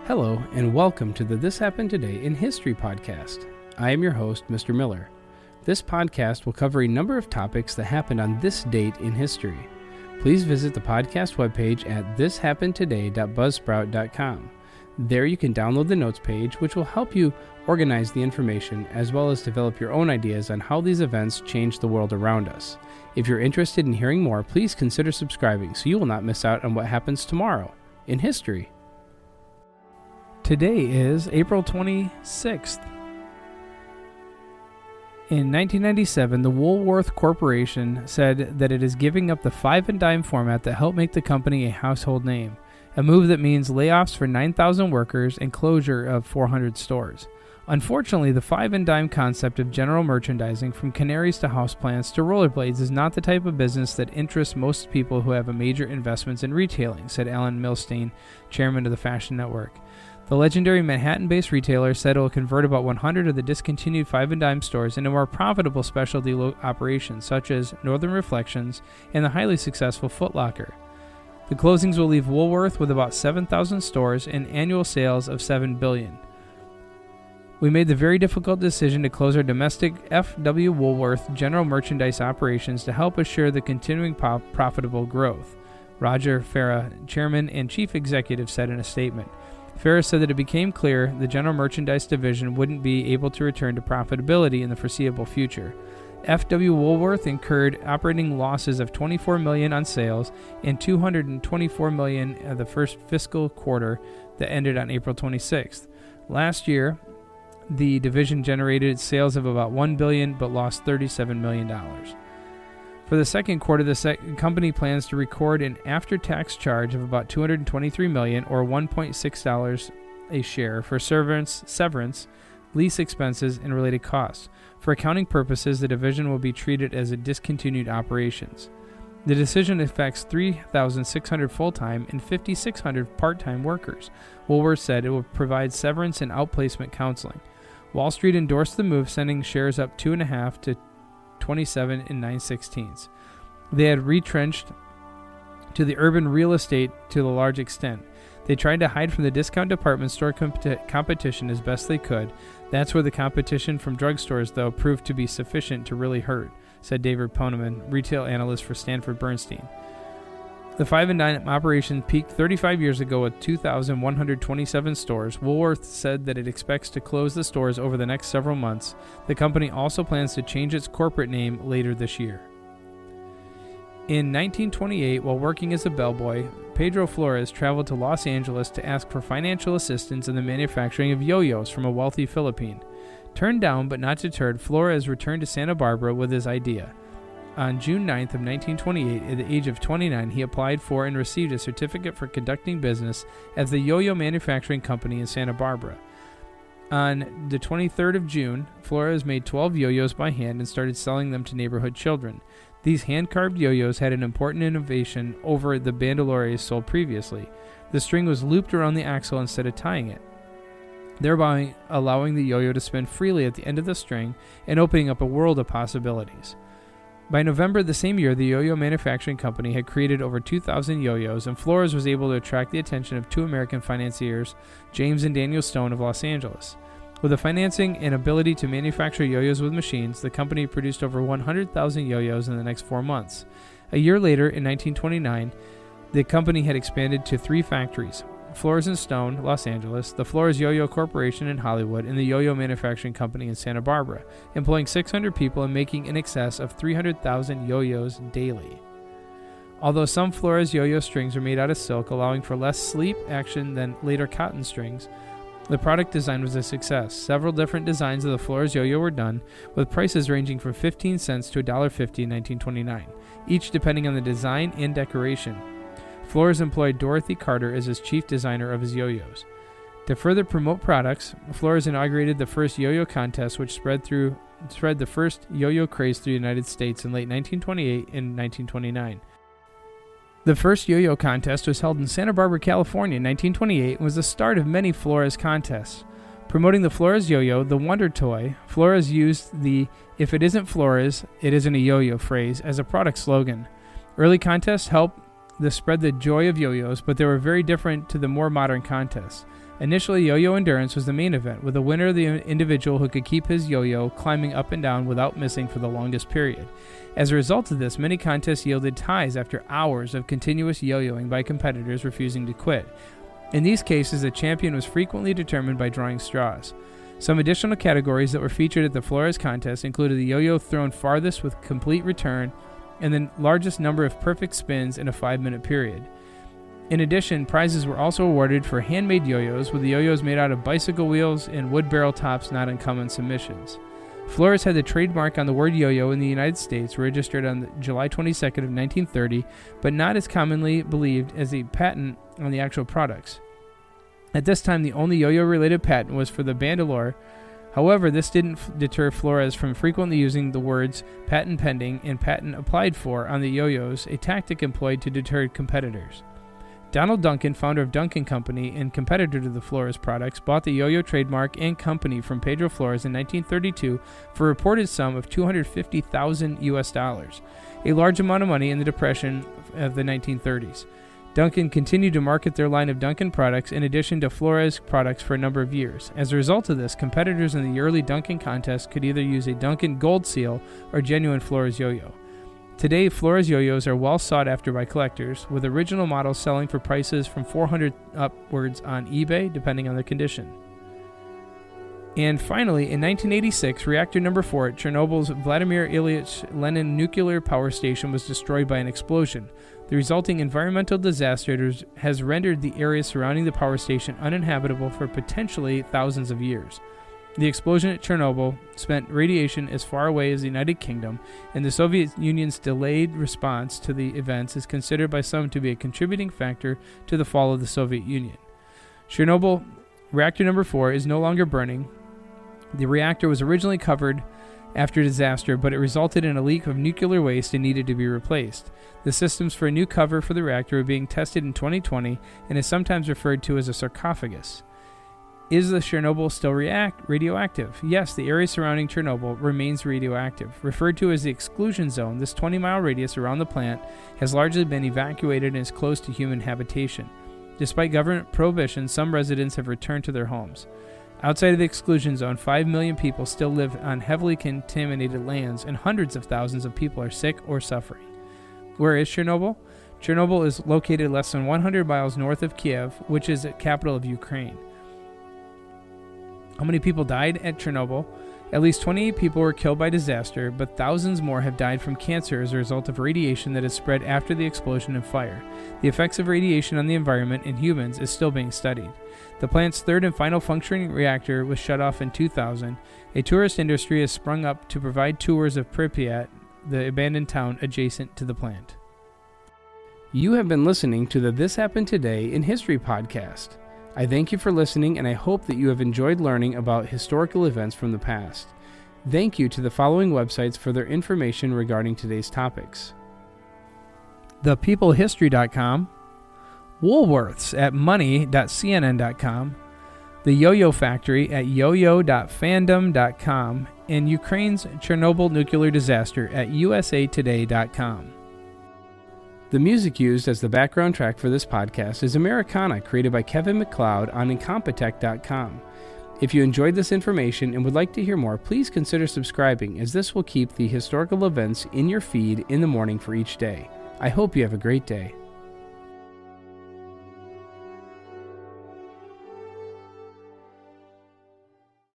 Hello, and welcome to the This Happened Today in History podcast. I am your host, Mr. Miller. This podcast will cover a number of topics that happened on this date in history. Please visit the podcast webpage at thishappenedtoday.buzzsprout.com. There you can download the notes page, which will help you organize the information as well as develop your own ideas on how these events change the world around us. If you're interested in hearing more, please consider subscribing so you will not miss out on what happens tomorrow in history. Today is April 26th. In 1997, the Woolworths Corporation said that it is giving up the five and dime format that helped make the company a household name, a move that means layoffs for 9,000 workers and closure of 400 stores. Unfortunately, the five and dime concept of general merchandising, from canaries to houseplants to rollerblades, is not the type of business that interests most people who have a major investments in retailing, said Alan Milstein, chairman of the Fashion Network. The legendary Manhattan-based retailer said it will convert about 100 of the discontinued five and dime stores into more profitable specialty operations, such as Northern Reflections and the highly successful Foot Locker. The closings will leave Woolworth with about 7,000 stores and annual sales of $7 billion. We made the very difficult decision to close our domestic F.W. Woolworth general merchandise operations to help assure the continuing profitable growth, Roger Farah, chairman and chief executive, said in a statement. Farah said that it became clear the general merchandise division wouldn't be able to return to profitability in the foreseeable future. F.W. Woolworth incurred operating losses of $24 million on sales and $224 million of the first fiscal quarter that ended on April 26th. Last year, the division generated sales of about $1 billion but lost $37 million. For the second quarter, the company plans to record an after-tax charge of about $223 million, or $1.6 a share, for severance, lease expenses, and related costs. For accounting purposes, the division will be treated as a discontinued operations. The decision affects 3,600 full-time and 5,600 part-time workers. Woolworths said it will provide severance and outplacement counseling. Wall Street endorsed the move, sending shares up 2.5 to 27 9/16. They had retrenched to the urban real estate to a large extent. They tried to hide from the discount department store competition as best they could. That's where the competition from drugstores, though, proved to be sufficient to really hurt, said David Poneman, retail analyst for Stanford Bernstein. The five and dime operation peaked 35 years ago with 2,127 stores. Woolworths said that it expects to close the stores over the next several months. The company also plans to change its corporate name later this year. In 1928, while working as a bellboy, Pedro Flores traveled to Los Angeles to ask for financial assistance in the manufacturing of yo-yos from a wealthy Philippine. Turned down but not deterred, Flores returned to Santa Barbara with his idea. On June 9th of 1928, at the age of 29, he applied for and received a certificate for conducting business as the Yo-Yo Manufacturing Company in Santa Barbara. On the 23rd of June, Flores made 12 yo-yos by hand and started selling them to neighborhood children. These hand-carved yo-yos had an important innovation over the bandoliers sold previously. The string was looped around the axle instead of tying it, thereby allowing the yo-yo to spin freely at the end of the string and opening up a world of possibilities. By November the same year, the Yo-Yo Manufacturing Company had created over 2,000 yo-yos, and Flores was able to attract the attention of two American financiers, James and Daniel Stone of Los Angeles. With the financing and ability to manufacture yo-yos with machines, the company produced over 100,000 yo-yos in the next 4 months. A year later, in 1929, the company had expanded to 3 factories: Flores and Stone, Los Angeles, the Flores Yo-Yo Corporation in Hollywood, and the Yo-Yo Manufacturing Company in Santa Barbara, employing 600 people and making in excess of 300,000 yo-yos daily. Although some Flores yo-yo strings are made out of silk, allowing for less sleep action than later cotton strings, the product design was a success. Several different designs of the Flores yo-yo were done, with prices ranging from 15 cents to $1.50 in 1929, each depending on the design and decoration. Flores employed Dorothy Carter as his chief designer of his yo-yos. To further promote products, Flores inaugurated the first yo-yo contest, which spread the first yo-yo craze through the United States in late 1928 and 1929. The first yo-yo contest was held in Santa Barbara, California in 1928 and was the start of many Flores contests. Promoting the Flores yo-yo, the wonder toy, Flores used the "if it isn't Flores, it isn't a yo-yo" phrase as a product slogan. Early contests helped spread the joy of yo-yos, but they were very different to the more modern contests. Initially, yo-yo endurance was the main event, with the winner the individual who could keep his yo-yo climbing up and down without missing for the longest period. As a result of this, many contests yielded ties after hours of continuous yo-yoing by competitors refusing to quit. In these cases, the champion was frequently determined by drawing straws. Some additional categories that were featured at the Flores contest included the yo-yo thrown farthest with complete return and the largest number of perfect spins in a 5-minute period. In addition, prizes were also awarded for handmade yo-yos, with the yo-yos made out of bicycle wheels and wood barrel tops not uncommon submissions. Flores had the trademark on the word yo-yo in the United States registered on July 22nd of 1930, but not as commonly believed as a patent on the actual products. At this time, the only yo-yo related patent was for the bandolier. However, this didn't deter Flores from frequently using the words patent pending and patent applied for on the yo-yos, a tactic employed to deter competitors. Donald Duncan, founder of Duncan Company and competitor to the Flores products, bought the yo-yo trademark and company from Pedro Flores in 1932 for a reported sum of $250,000 US, a large amount of money in the Depression of the 1930s. Duncan continued to market their line of Duncan products in addition to Flores products for a number of years. As a result of this, competitors in the early Duncan contests could either use a Duncan Gold Seal or genuine Flores yo-yo. Today, Flores yo-yos are well sought after by collectors, with original models selling for prices from $400 upwards on eBay, depending on the condition. And finally, in 1986, reactor number 4 at Chernobyl's Vladimir Ilyich Lenin nuclear power station was destroyed by an explosion. The resulting environmental disaster has rendered the area surrounding the power station uninhabitable for potentially thousands of years. The explosion at Chernobyl spent radiation as far away as the United Kingdom, and the Soviet Union's delayed response to the events is considered by some to be a contributing factor to the fall of the Soviet Union. Chernobyl reactor number 4 is no longer burning. The reactor was originally covered after disaster, but it resulted in a leak of nuclear waste and needed to be replaced. The systems for a new cover for the reactor are being tested in 2020 and is sometimes referred to as a sarcophagus. Is the Chernobyl still radioactive? Yes, the area surrounding Chernobyl remains radioactive. Referred to as the exclusion zone, this 20-mile radius around the plant has largely been evacuated and is close to human habitation. Despite government prohibition, some residents have returned to their homes. Outside of the exclusion zone, 5 million people still live on heavily contaminated lands, and hundreds of thousands of people are sick or suffering. Where is Chernobyl? Chernobyl is located less than 100 miles north of Kiev, which is the capital of Ukraine. How many people died at Chernobyl? At least 28 people were killed by disaster, but thousands more have died from cancer as a result of radiation that has spread after the explosion and fire. The effects of radiation on the environment and humans is still being studied. The plant's third and final functioning reactor was shut off in 2000. A tourist industry has sprung up to provide tours of Pripyat, the abandoned town adjacent to the plant. You have been listening to the This Happened Today in History podcast. I thank you for listening, and I hope that you have enjoyed learning about historical events from the past. Thank you to the following websites for their information regarding today's topics: ThePeopleHistory.com, Woolworths at money.cnn.com, The Yo-Yo Factory at yoyo.fandom.com, and Ukraine's Chernobyl nuclear disaster at U.S.A. The music used as the background track for this podcast is Americana, created by Kevin MacLeod on Incompetech.com. If you enjoyed this information and would like to hear more, please consider subscribing, as this will keep the historical events in your feed in the morning for each day. I hope you have a great day.